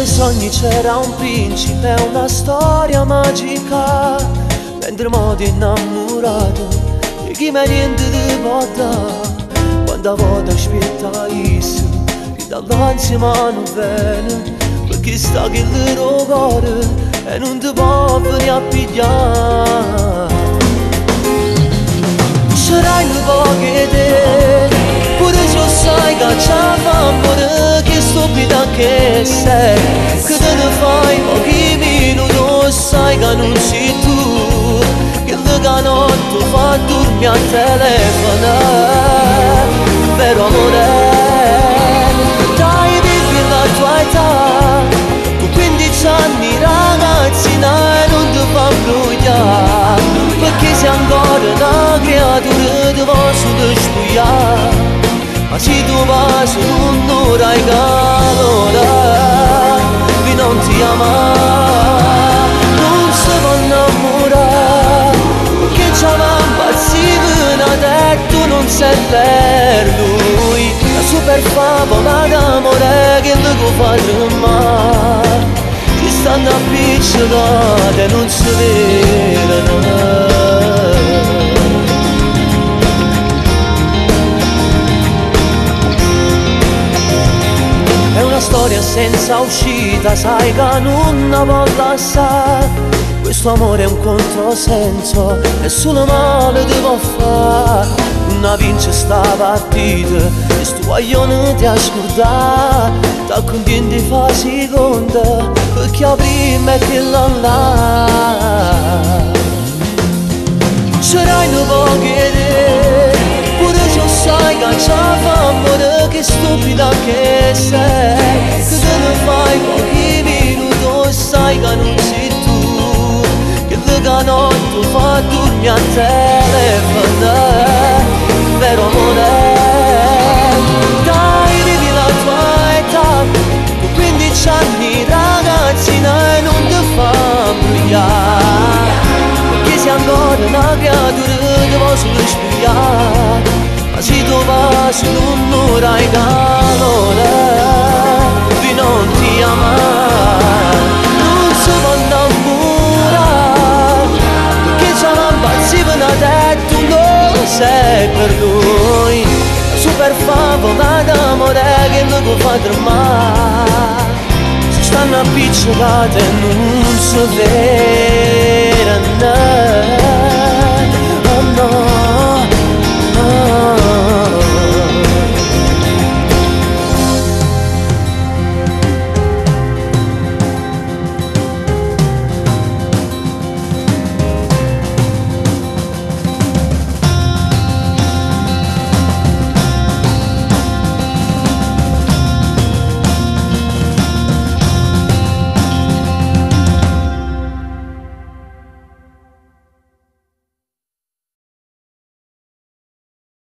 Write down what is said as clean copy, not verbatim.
tuoi sogni c'era un principe, una storia magica, mentre mo ti innamorato di chi me niente ti può dare. Quando vado aspetta isso, che dall'ansia ma non viene, perché sta che il loro cuore e non ti può venire a pigliare. Sarai un po' che te, pure se sai che c'è fame, che stupida che sei, che te ne fai pochi minuti, sai che non sei tu, che la notte fa dormire a telefono, vero amore, dai vivi la tua età, con 15 anni ragazzina e non ti fa brugliare, perché sei ancora una creatura di voce di spugliare. Ma se tu vai su un'ora hai calore, che non ti ama, non si può innamorare, che c'ha l'impazzita da te, tu non sei per lui, la super favola d'amore che lo può fare mai, che stanno appiccicolate e non si vedono. Storia senza uscita, sai che non la può lasciare. Questo amore è un controsenso, nessuno male ti può fare. Non vince sta partita, e sto guaglione ti ha scordato. Da contenti fa seconda, perché la prima è quella là. Sarai un po' che te, pure se sai che c'è fame, che stupida che sei, che te ne fai pochi minuti, sai che non sei tu, che la notte fa dormire a telefono, vero amore, dai vivi la tua età, con 15 anni ragazzina e non ti fa brugliare, perché sei ancora una creatura che vuoi solo spiegare. Ma se tu vai su un'ora hai calore, di non ti amare, non si può innamorare, perché c'è l'impazzita da te, tu non sei per lui, la super favola d'amore che non può fare mai, si stanno appiccicolate e non si vede.